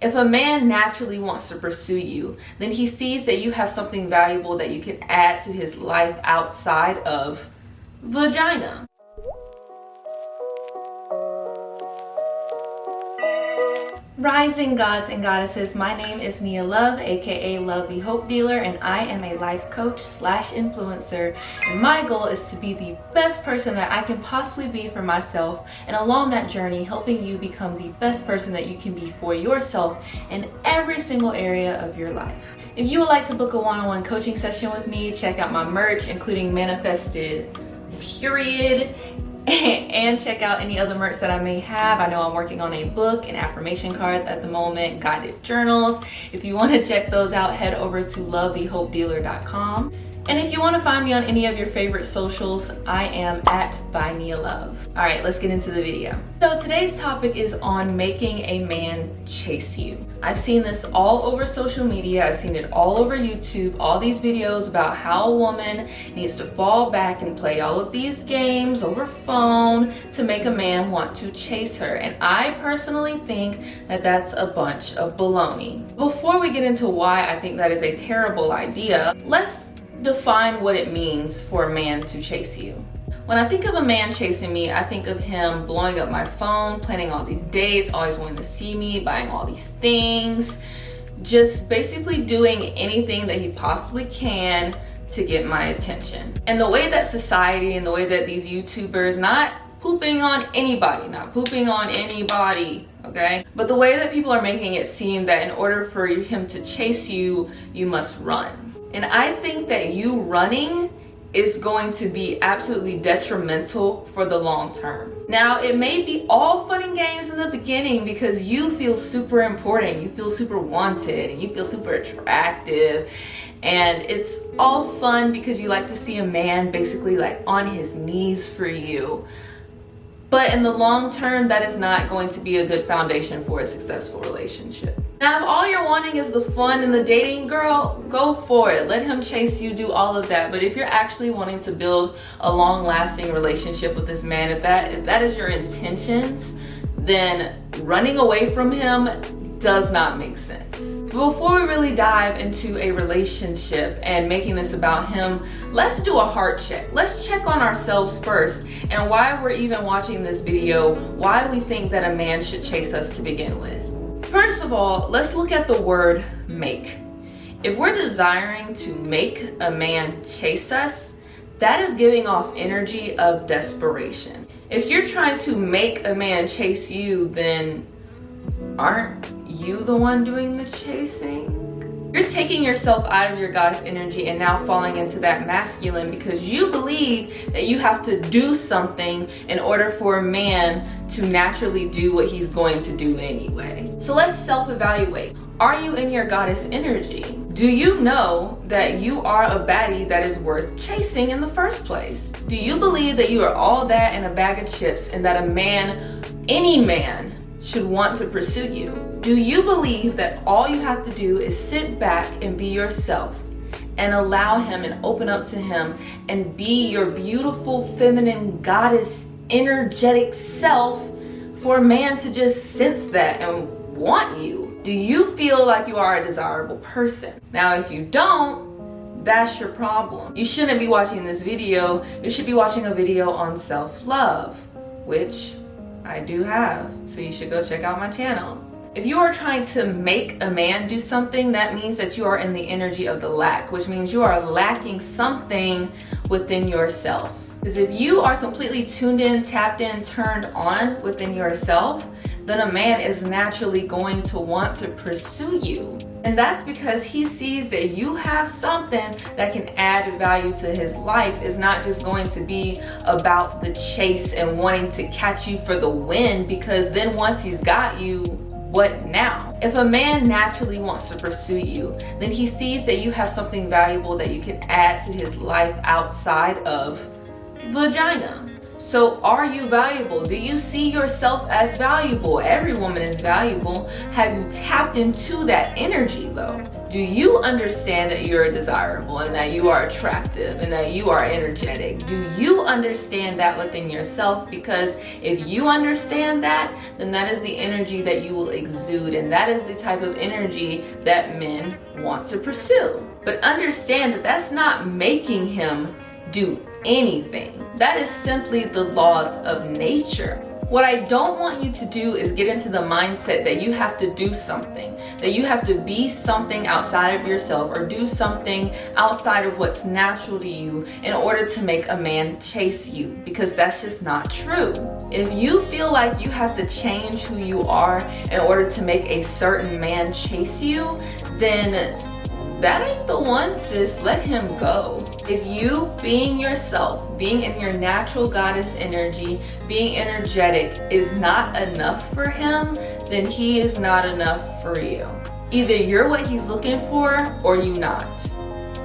If a man naturally wants to pursue you, then he sees that you have something valuable that you can add to his life outside of vagina. Rising gods and goddesses, my name is Nia Love, aka Love the Hope Dealer, and I am a life coach slash influencer. And my goal is to be the best person that I can possibly be for myself, and along that journey, helping you become the best person that you can be for yourself in every single area of your life. If you would like to book a one-on-one coaching session with me, check out my merch, including Manifested Period, and check out any other merch that I may have. I know I'm working on a book and affirmation cards at the moment, guided journals. If you want to check those out, head over to lovethehopedealer.com. And if you want to find me on any of your favorite socials, I am at by Nia Love. All right, let's get into the video. So today's topic is on making a man chase you. I've seen this all over social media. I've seen it all over YouTube, all these videos about how a woman needs to fall back and play all of these games over phone to make a man want to chase her. And I personally think that that's a bunch of baloney. Before we get into why I think that is a terrible idea, let's define what it means for a man to chase you. When I think of a man chasing me, I think of him blowing up my phone, planning all these dates, always wanting to see me, buying all these things, just basically doing anything that he possibly can to get my attention. And the way that society and the way that these YouTubers, not pooping on anybody, okay? But the way that people are making it seem that in order for him to chase you, you must run. And I think that you running is going to be absolutely detrimental for the long term. Now, it may be all fun and games in the beginning because you feel super important, you feel super wanted, and you feel super attractive. And it's all fun because you like to see a man basically like on his knees for you. But in the long term, that is not going to be a good foundation for a successful relationship. Now, if all you're wanting is the fun and the dating, girl, go for it. Let him chase you, do all of that. But if you're actually wanting to build a long-lasting relationship with this man, if that is your intentions, then running away from him does not make sense. Before we really dive into a relationship and making this about him, let's do a heart check. Let's check on ourselves first and why we're even watching this video, why we think that a man should chase us to begin with. First of all, let's look at the word make. If we're desiring to make a man chase us, that is giving off energy of desperation. If you're trying to make a man chase you, then aren't you the one doing the chasing? You're taking yourself out of your goddess energy and now falling into that masculine because you believe that you have to do something in order for a man to naturally do what he's going to do anyway. So let's self-evaluate. Are you in your goddess energy? Do you know that you are a baddie that is worth chasing in the first place? Do you believe that you are all that in a bag of chips and that a man, any man, should want to pursue you? Do you believe that all you have to do is sit back and be yourself and allow him and open up to him and be your beautiful feminine goddess energetic self for a man to just sense that and want you? Do you feel like you are a desirable person? Now, if you don't, that's your problem. You shouldn't be watching this video. You should be watching a video on self-love, which I do have, so you should go check out my channel. If you are trying to make a man do something, that means that you are in the energy of the lack, which means you are lacking something within yourself. Because if you are completely tuned in, tapped in, turned on within yourself, then a man is naturally going to want to pursue you. And that's because he sees that you have something that can add value to his life. It's not just going to be about the chase and wanting to catch you for the win, because then once he's got you, what now? If a man naturally wants to pursue you, then he sees that you have something valuable that you can add to his life outside of vagina. So are you valuable? Do you see yourself as valuable? Every woman is valuable. Have you tapped into that energy though? Do you understand that you're desirable and that you are attractive and that you are energetic? Do you understand that within yourself? Because if you understand that, then that is the energy that you will exude, and that is the type of energy that men want to pursue. But understand that that's not making him do anything. That is simply the laws of nature. What I don't want you to do is get into the mindset that you have to do something, that you have to be something outside of yourself or do something outside of what's natural to you in order to make a man chase you, because that's just not true. If you feel like you have to change who you are in order to make a certain man chase you, then that ain't the one, sis. Let him go. If you being yourself, being in your natural goddess energy, being energetic is not enough for him, then he is not enough for you. Either you're what he's looking for or you not.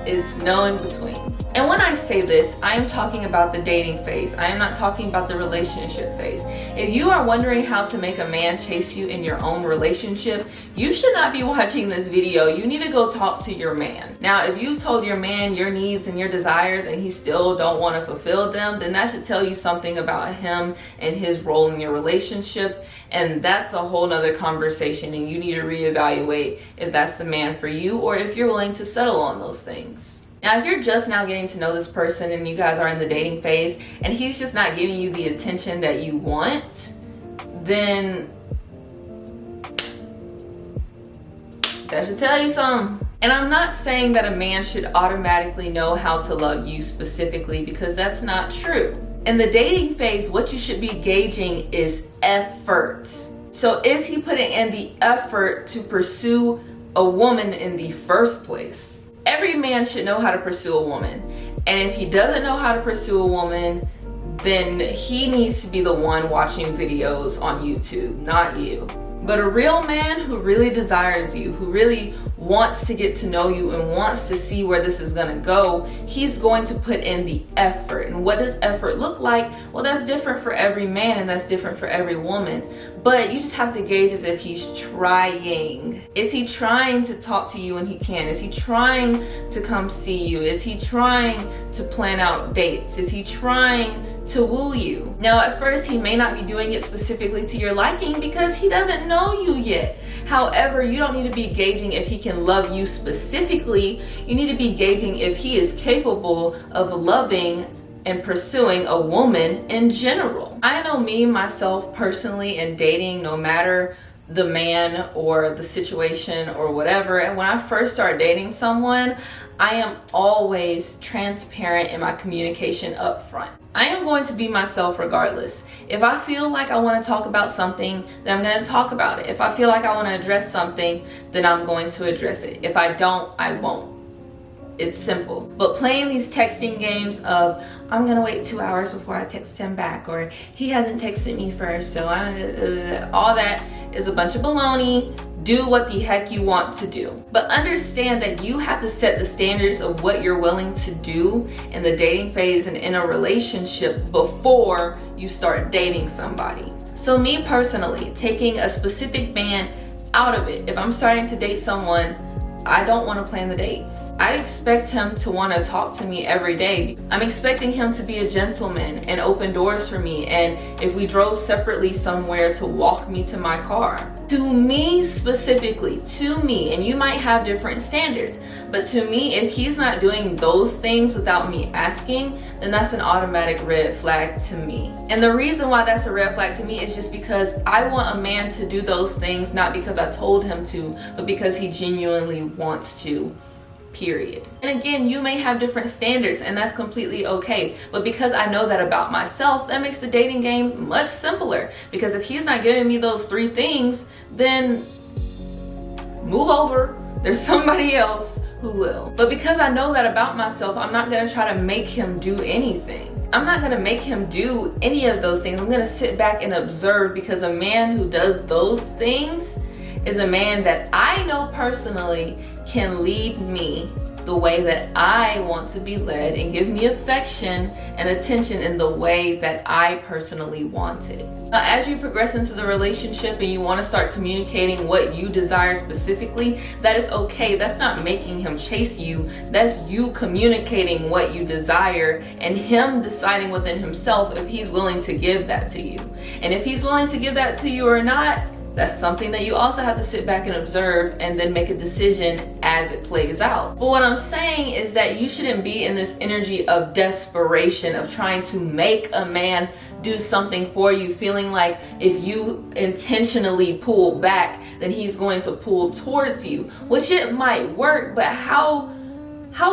It's no in between. And when I say this, I am talking about the dating phase. I am not talking about the relationship phase. If you are wondering how to make a man chase you in your own relationship, you should not be watching this video. You need to go talk to your man. Now, if you told your man your needs and your desires and he still don't want to fulfill them, then that should tell you something about him and his role in your relationship. And that's a whole nother conversation, and you need to reevaluate if that's the man for you or if you're willing to settle on those things. Now, if you're just now getting to know this person and you guys are in the dating phase and he's just not giving you the attention that you want, then that should tell you something. And I'm not saying that a man should automatically know how to love you specifically, because that's not true. In the dating phase, what you should be gauging is effort. So is he putting in the effort to pursue a woman in the first place? Every man should know how to pursue a woman. And if he doesn't know how to pursue a woman, then he needs to be the one watching videos on YouTube, not you. But a real man who really desires you, who really wants to get to know you and wants to see where this is gonna go, he's going to put in the effort. And what does effort look like? Well, that's different for every man and that's different for every woman. But you just have to gauge as if he's trying. Is he trying to talk to you when he can? Is he trying to come see you? Is he trying to plan out dates? Is he trying to woo you? Now, at first, he may not be doing it specifically to your liking because he doesn't know you yet. However, you don't need to be gauging if he can love you specifically. You need to be gauging if he is capable of loving and pursuing a woman in general. I know me, myself, personally, in dating, no matter the man or the situation or whatever, and when I first start dating someone, I am always transparent in my communication up front. I am going to be myself regardless. If I feel like I want to talk about something, then I'm going to talk about it. If I feel like I want to address something, then I'm going to address it. If I don't, I won't. It's simple. But playing these texting games of, I'm gonna wait 2 hours before I text him back, or he hasn't texted me first, so all that is a bunch of baloney. Do what the heck you want to do. But understand that you have to set the standards of what you're willing to do in the dating phase and in a relationship before you start dating somebody. So me personally, taking a specific man out of it, if I'm starting to date someone, I don't want to plan the dates. I expect him to want to talk to me every day. I'm expecting him to be a gentleman and open doors for me, and if we drove separately somewhere, to walk me to my car. To me specifically, to me, and you might have different standards, but to me, if he's not doing those things without me asking, then that's an automatic red flag to me. And the reason why that's a red flag to me is just because I want a man to do those things, not because I told him to, but because he genuinely wants to. Period. And again, you may have different standards, and that's completely okay. But because I know that about myself, that makes the dating game much simpler. Because if he's not giving me those 3 things, then move over. There's somebody else who will. But because I know that about myself, I'm not gonna try to make him do anything. I'm not gonna make him do any of those things. I'm gonna sit back and observe, because a man who does those things is a man that I know personally can lead me the way that I want to be led and give me affection and attention in the way that I personally want it. Now, as you progress into the relationship and you want to start communicating what you desire specifically, that is okay. That's not making him chase you. That's you communicating what you desire and him deciding within himself if he's willing to give that to you. And if he's willing to give that to you or not, that's something that you also have to sit back and observe and then make a decision as it plays out. But what I'm saying is that you shouldn't be in this energy of desperation, of trying to make a man do something for you, feeling like if you intentionally pull back, then he's going to pull towards you, which it might work, but how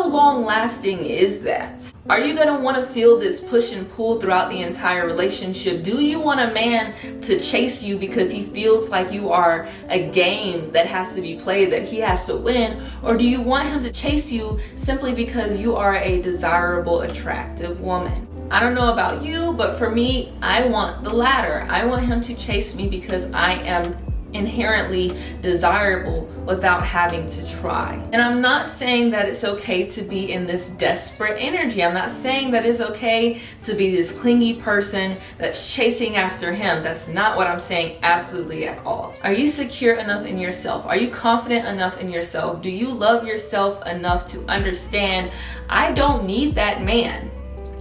long lasting is that? Are you gonna wanna feel this push and pull throughout the entire relationship? Do you want a man to chase you because he feels like you are a game that has to be played, that he has to win? Or do you want him to chase you simply because you are a desirable, attractive woman? I don't know about you, but for me, I want the latter. I want him to chase me because I am inherently desirable without having to try. And I'm not saying that it's okay to be in this desperate energy. I'm not saying that it's okay to be this clingy person that's chasing after him. That's not what I'm saying, absolutely at all. Are you secure enough in yourself? Are you confident enough in yourself? Do you love yourself enough to understand, I don't need that man.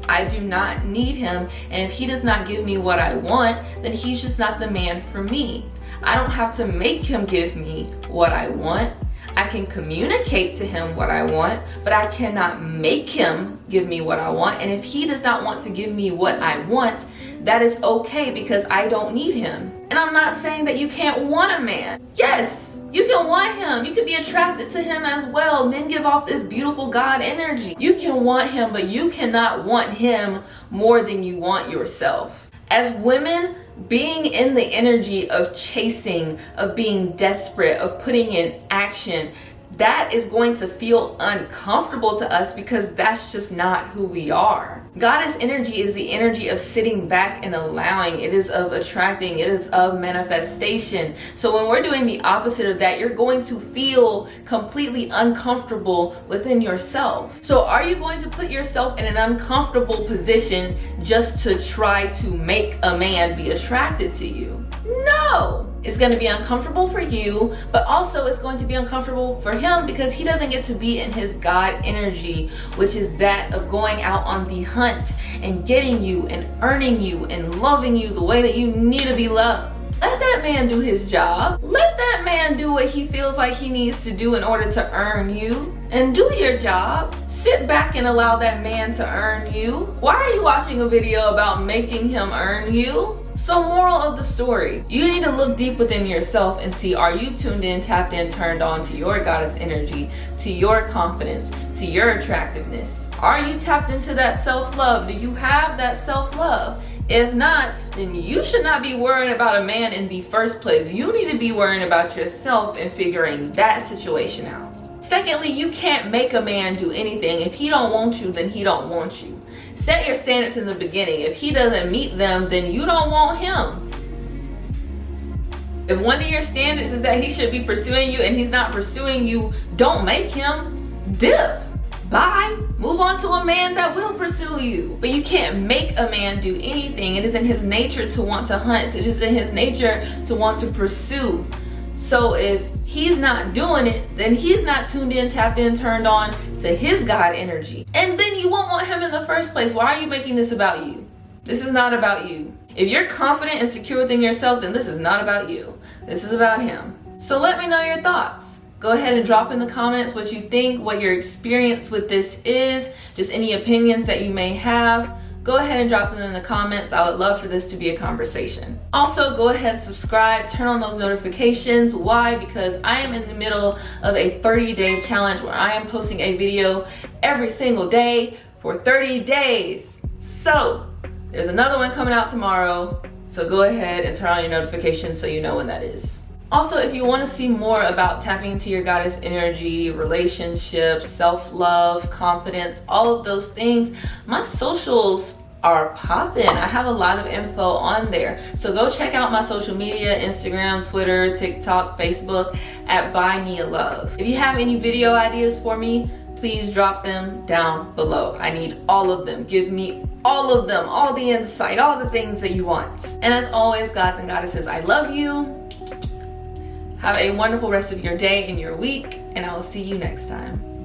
I do not need him, and if he does not give me what I want, then he's just not the man for me. I don't have to make him give me what I want. I can communicate to him what I want, but I cannot make him give me what I want. And if he does not want to give me what I want, that is okay because I don't need him. And I'm not saying that you can't want a man. Yes, you can want him. You can be attracted to him as well. Men give off this beautiful God energy. You can want him, but you cannot want him more than you want yourself. As women, being in the energy of chasing, of being desperate, of putting in action, that is going to feel uncomfortable to us because that's just not who we are. Goddess energy is the energy of sitting back and allowing. It is of attracting. It is of manifestation. So when we're doing the opposite of that, you're going to feel completely uncomfortable within yourself. So are you going to put yourself in an uncomfortable position just to try to make a man be attracted to you? No. It's going to be uncomfortable for you, but also it's going to be uncomfortable for him because he doesn't get to be in his God energy, which is that of going out on the hunt and getting you and earning you and loving you the way that you need to be loved. Let that man do his job. Let that man do what he feels like he needs to do in order to earn you. And do your job. Sit back and allow that man to earn you. Why are you watching a video about making him earn you? So moral of the story, you need to look deep within yourself and see, are you tuned in, tapped in, turned on to your goddess energy, to your confidence, to your attractiveness? Are you tapped into that self-love? Do you have that self-love? If not, then you should not be worrying about a man in the first place. You need to be worrying about yourself and figuring that situation out. Secondly, you can't make a man do anything. If he don't want you, then he don't want you. Set your standards in the beginning. If he doesn't meet them, then you don't want him. If one of your standards is that he should be pursuing you and he's not pursuing you, don't make him. Dip. Bye. Move on to a man that will pursue you. But you can't make a man do anything. It is in his nature to want to hunt. It is in his nature to want to pursue. So if he's not doing it, then he's not tuned in, tapped in, turned on to his God energy. And then you won't want him in the first place. Why are you making this about you? This is not about you. If you're confident and secure within yourself, then this is not about you. This is about him. So let me know your thoughts. Go ahead and drop in the comments what you think, what your experience with this is, just any opinions that you may have. Go ahead and drop them in the comments. I would love for this to be a conversation. Also, go ahead and subscribe, turn on those notifications. Why? Because I am in the middle of a 30-day challenge where I am posting a video every single day for 30 days. So there's another one coming out tomorrow. So go ahead and turn on your notifications so you know when that is. Also, if you want to see more about tapping into your goddess energy, relationships, self-love, confidence, all of those things, my socials are popping. I have a lot of info on there. So go check out my social media, Instagram, Twitter, TikTok, Facebook at By Nia Love. If you have any video ideas for me, please drop them down below. I need all of them. Give me all of them, all the insight, all the things that you want. And as always, gods and goddesses, I love you. Have a wonderful rest of your day and your week, and I will see you next time.